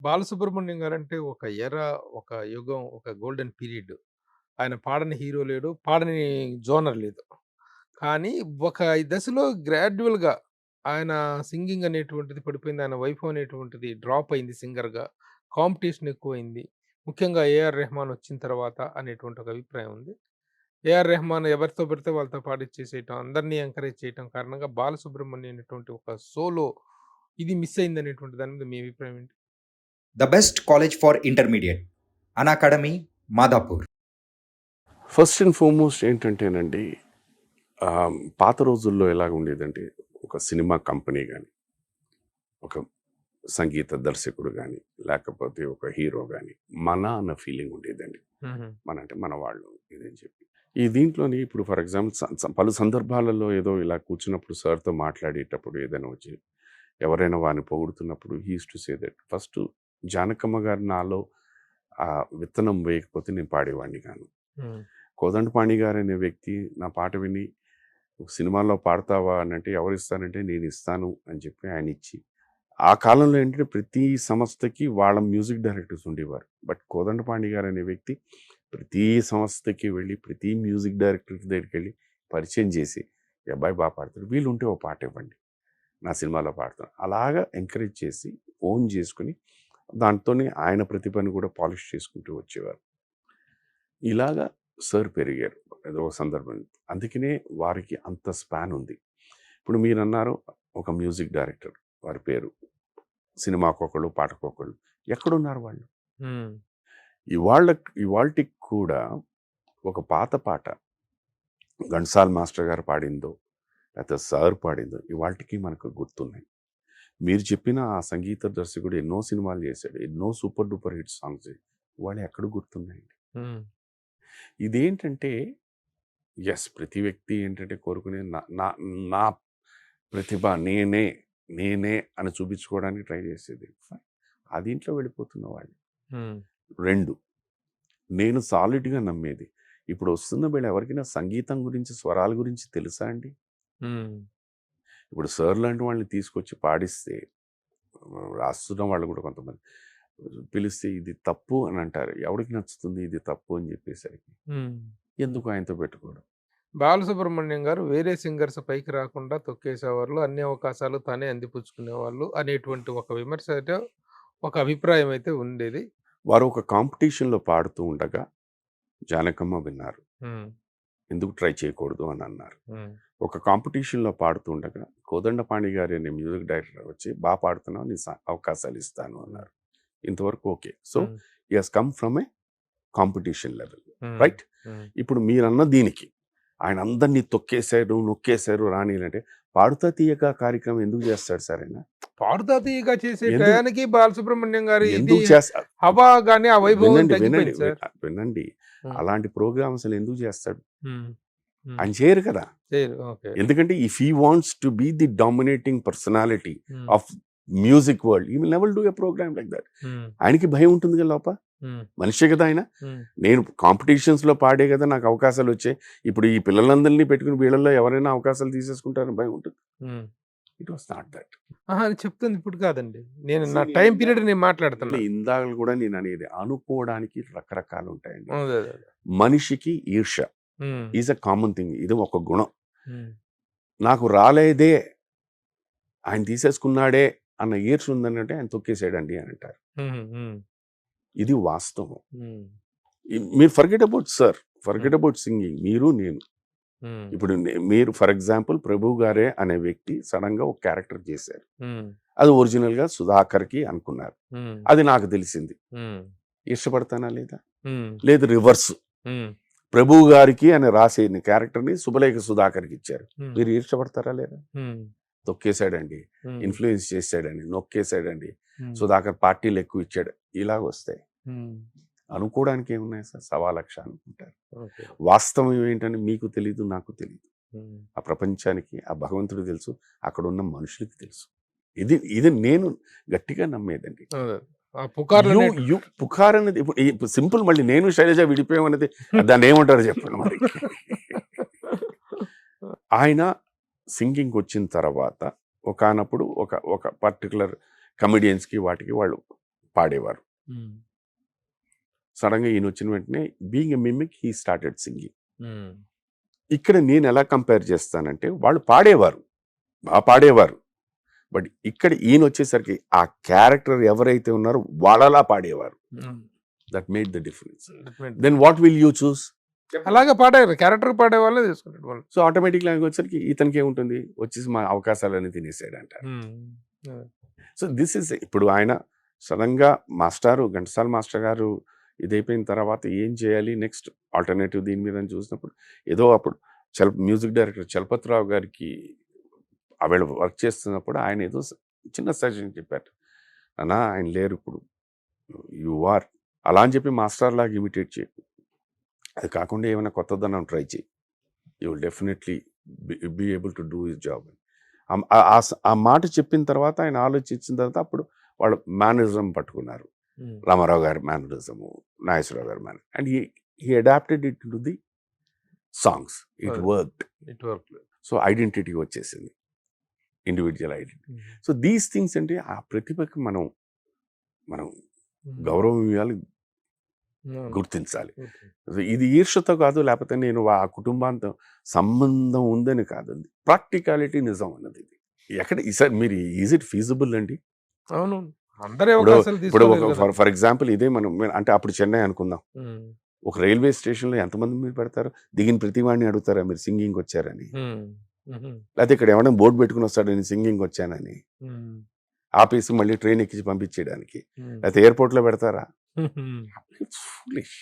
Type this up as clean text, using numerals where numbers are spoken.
Balasubrahmanyam guarantee ఒక ఒక యుగం, ఒక గోల్డెన్ పీరియడ్. ఆయన పాడని హీరో లేడు. పాడని జోనర్ లేదు. కానీ ఒక దశలో గ్రాడ్యుయల్‌గా ఆయన సింగింగ్ అనేటువంటిది పడిపోయింది. ఆయన వైఫ్ అనేటువంటిది డ్రాప్ అయింది సింగర్‌గా. కాంపిటీషన్ ఎక్కువైంది. ముఖ్యంగా ఏఆర్ రెహమాన్ వచ్చిన తర్వాత అనేటువంటి ఒక అభిప్రాయం ఉంది. ఏఆర్ రెహమాన్ ఎవరితో పడితే వాళ్ళతో పాడిచ్చేసేయటం, అందరిని ఎంకరేజ్ చేయటం కారణంగా బాలసుబ్రహ్మణ్యం అనేటువంటి ఒక సోలో ఇది మిస్ అయిందనేటువంటి దాని మీద మీ అభిప్రాయం ఏంటి? The best college for intermediate. Unacademy, Madhapur. First and foremost ఏంటంటేనండి, పాత రోజుల్లో ఎలాగ ఉండేదంటే, ఒక సినిమా కంపెనీ కానీ, ఒక సంగీత దర్శకుడు కానీ, లేకపోతే ఒక హీరో కానీ, మన అన్న ఫీలింగ్ ఉండేదండి. మన అంటే మన వాళ్ళు ఇదని చెప్పి. ఈ దీంట్లోని ఇప్పుడు ఫర్ ఎగ్జాంపుల్ పలు సందర్భాలలో ఏదో ఇలా కూర్చున్నప్పుడు సార్తో మాట్లాడేటప్పుడు ఏదైనా వచ్చి ఎవరైనా వారిని పొగుడుతున్నప్పుడు he used to say that first Janakamma garu నాలో ఆ విత్తనం వేయకపోతే నేను పాడేవాడిని కాను. కోదండపాణి గారు అనే వ్యక్తి నా పాట విని సినిమాలో పాడతావా అని అంటే ఎవరు ఇస్తానంటే నేను ఇస్తాను అని చెప్పి ఆయన ఇచ్చి, ఆ కాలంలో ఏంటంటే ప్రతి సంస్థకి వాళ్ళ మ్యూజిక్ డైరెక్టర్స్ ఉండేవారు. బట్ కోదండపాణి గారు అనే వ్యక్తి ప్రతి సంస్థకి వెళ్ళి ప్రతి మ్యూజిక్ డైరెక్టర్ దగ్గరికి వెళ్ళి పరిచయం చేసి, ఈ అబ్బాయి బాగా పాడతాడు, వీళ్ళు ఉంటే ఓ పాట ఇవ్వండి నా సినిమాలో పాడతాను, అలాగా ఎంకరేజ్ చేసి ఓన్ చేసుకుని దాంతోనే ఆయన ప్రతిభను కూడా పాలిష్ చేసుకుంటూ వచ్చేవారు. ఇలాగా సార్ పెరిగారు ఏదో ఒక సందర్భం. అందుకనే వారికి అంత స్పాన్ ఉంది. ఇప్పుడు మీరు అన్నారు ఒక మ్యూజిక్ డైరెక్టర్, వారి పేరు సినిమాకొకళ్ళు పాటకొకళ్ళు, ఎక్కడున్నారు వాళ్ళు? ఇవాళకి కూడా ఒక పాత పాట ఘంటసాల మాస్టర్ గారు పాడిందో లేకపోతే సార్ పాడిందో ఇవాళకి మనకు గుర్తున్నాయి. మీరు చెప్పిన ఆ సంగీత దర్శకుడు ఎన్నో సినిమాలు చేశాడు, ఎన్నో సూపర్ డూపర్ హిట్ సాంగ్స్, వాళ్ళు ఎక్కడ గుర్తున్నాయండి? ఇదేంటంటే ఎస్, ప్రతి వ్యక్తి ఏంటంటే కోరుకునే నా నా నా ప్రతిభ నేనే అని చూపించుకోవడానికి ట్రై చేసేది. ఆ దీంట్లో వెళ్ళిపోతున్న వాళ్ళు. రెండు, నేను సాలిడ్గా నమ్మేది, ఇప్పుడు వస్తున్న వీళ్ళు ఎవరికైనా సంగీతం గురించి స్వరాల గురించి తెలుసా అండి? ఇప్పుడు సార్ లాంటి వాళ్ళని తీసుకొచ్చి పాడిస్తే రాస్తున్న వాళ్ళు కూడా కొంతమంది పిలిస్తే ఇది తప్పు అని అంటారు. ఎవరికి నచ్చుతుంది ఇది తప్పు అని చెప్పేసరికి? ఎందుకు ఆయనతో పెట్టుకోవడం? బాలసుబ్రహ్మణ్యం గారు వేరే సింగర్స్ పైకి రాకుండా తొక్కేసేవాళ్ళు, అన్ని అవకాశాలు తానే అందిపుచ్చుకునేవాళ్ళు అనేటువంటి ఒక విమర్శ అయితే, ఒక అభిప్రాయం అయితే ఉండేది. వారు ఒక కాంపిటీషన్లో పాడుతూ ఉండగా జానకమ్మ విన్నారు, ఎందుకు ట్రై చేయకూడదు అని అన్నారు. ఒక కాంపిటీషన్లో పాడుతూ ఉండగా కోదండపాణి గారి అనే మ్యూజిక్ డైరెక్టర్ వచ్చి బాగా పాడుతున్నావు, నీ అవకాశాలు ఇస్తాను అన్నారు. ఇంతవరకు okay. So he has come from A competition level, right? ఇప్పుడు మీరన్న దీనికి ఆయన అందరినీ తొక్కేశారు నొక్కేశారు రాణిలంటే పాడుతా తీయక కార్యక్రమం ఎందుకు చేస్తాడు సార్ ఆయన? పాడుతా తీయగా చేసే టయానికి బాలసుబ్రహ్మణ్యం గారు ఎందుకు చేస్తారు? హవా గానీ ఆ వైభవం వినండి, అలాంటి ప్రోగ్రామ్స్ ఎందుకు చేస్తాడు? ఆయన చేయరు కదా. ఎందుకంటే if he wants to be the dominating personality of music world, he will never do a program like that. ఆయనకి భయం ఉంటుంది కదా లోపల, మనిషే కదా ఆయన. నేను కాంపిటీషన్స్ లో పాడే కదా నాకు అవకాశాలు వచ్చాయి, ఇప్పుడు ఈ పిల్లలందరినీ పెట్టుకుని వీళ్ళల్లో ఎవరైనా అవకాశాలు తీసేసుకుంటారని భయం ఉంటుంది. It was not that. చెప్తుంది ఇప్పుడు కాదండి, నేను నా టైం పీరియడ్ నేను మాట్లాడుతున్నా. ఇందాక కూడా నేను అనేది అనుకోవడానికి రకరకాలు ఉంటాయండి. మనిషికి ఈర్ష ఈజ్ అ కామన్ థింగ్, ఇది ఒక గుణం. నాకు రాలేదే ఆయన తీసేసుకున్నాడే అన్న ఈర్ష ఉందనంటే ఆయన తొక్కేసాడండి అని అంటారు. ఇది వాస్తవం. మీరు forget about sir, forget about singing, మీరు నేను. ఇప్పుడు మీరు ఫర్ ఎగ్జాంపుల్ ప్రభు గారే అనే వ్యక్తి సడన్ గా ఒక క్యారెక్టర్ చేశారు, అది ఒరిజినల్ గా సుధాకర్ కి అనుకున్నారు, అది నాకు తెలిసింది, ఇష్టపడతానా లేదా? లేదు రివర్స్, ప్రభు గారికి అని రాసే క్యారెక్టర్ ని శుభలేఖ సుధాకర్కి ఇచ్చారు, మీరు ఇష్టపడతారా లేదా? తొక్కేశాడండి, ఇన్ఫ్లుయెన్స్ చేశాడండి, నొక్కేశాడండి, సుధాకర్ పార్టీలు ఎక్కువ ఇచ్చాడు, ఇలాగ వస్తాయి. అనుకోవడానికి ఏమున్నాయి సార్, 1,000,000 అనుకుంటారు. వాస్తవం ఏంటని మీకు తెలీదు, నాకు తెలీదు, ఆ ప్రపంచానికి ఆ భగవంతుడు తెలుసు, అక్కడ ఉన్న మనుషులకి తెలుసు. ఇది నేను గట్టిగా నమ్మేదండి. పుకార్ అనేది ఇప్పుడు సింపుల్, మళ్ళీ నేను శైలజ విడిపోయామనేది దాన్ని ఏమంటారు చెప్పండి మరి. ఆయన సింగింగ్ వచ్చిన తర్వాత ఒకనప్పుడు ఒక పర్టికులర్ కమెడియన్స్కి వాటికి వాళ్ళు పాడేవారు. సడన్గా ఈయన వచ్చిన వెంటనే being a mimic he started singing. ఇక్కడ నేను ఎలా కంపేర్ చేస్తానంటే వాళ్ళు పాడేవారు, బాగా పాడేవారు, బట్ ఇక్కడ ఈయన వచ్చేసరికి ఆ క్యారెక్టర్ ఎవరైతే ఉన్నారో వాళ్ళలా పాడేవారు. That made the difference. Then what will you choose? అలాగే పాడారు, క్యారెక్టర్ పాడే వాళ్ళే తీసుకుంటాడు వాళ్ళు. సో ఆటోమేటిక్గా వచ్చేసరికి ఇతనికి ఏముంటుంది, వచ్చేసి మా అవకాశాలన్నీ తినేసాడు అంటారు. సో దిస్ ఇస్ ఇప్పుడు ఆయన సడన్గా మాస్టారు ఘంటసాల మాస్టర్ గారు ఇదైపోయిన తర్వాత ఏం చేయాలి నెక్స్ట్ ఆల్టర్నేటివ్ దీని మీద అని చూసినప్పుడు ఏదో అప్పుడు మ్యూజిక్ డైరెక్టర్ చలపతిరావు గారికి ఆవిడ వర్క్ చేస్తున్నప్పుడు ఆయన ఏదో చిన్న సజెషన్ చెప్పారు, అన్నా ఆయన లేరు ఇప్పుడు, యు ఆర్ అలా అని చెప్పి మాస్టర్ లాగా ఇమిటేట్ చేయకు, అది కాకుండా ఏమైనా కొత్తదనం ట్రై చేయి, you will definitely be able to do his job. ఆ మాట చెప్పిన తర్వాత ఆయన ఆలోచించిన తర్వాత అప్పుడు వాళ్ళు మేనరిజం పట్టుకున్నారు. రామారావు గారి mannerism, Nageswara Rao garu manner, and he adapted it to the songs. It worked. So identity వచ్చేసింది, individual identity. So these things అంటే ఆ ప్రతిభకి మనం గౌరవం ఇవ్వాలి, గుర్తించాలి. ఇది ఈర్ష్యతో కాదు, లేకపోతే నేను ఆ కుటుంబాంతో సంబంధం ఉందని కాదు, ప్రాక్టికాలిటీ నిజం అన్నది. ఇది ఎక్కడ సార్ మీరు ఈజ్ ఇట్ ఫీజిబుల్ అండి? అవును, అందరూ ఇప్పుడు ఫర్ ఎగ్జాంపుల్ ఇదే మనం అంటే అప్పుడు చెన్నై అనుకుందాం, ఒక రైల్వే స్టేషన్లో ఎంతమంది మీరు పెడతారు, దిగిన ప్రతి వాడిని అడుగుతారా మీరు సింగింగ్ వచ్చారని, లేకపోతే ఇక్కడ ఏమైనా బోర్డు పెట్టుకుని వస్తాడు నేను సింగింగ్ వచ్చానని, ఆపేసి మళ్ళీ ట్రైన్ ఎక్కించి పంపించేయడానికి, లేకపోతే ఎయిర్పోర్ట్లో పెడతారా? It's foolish.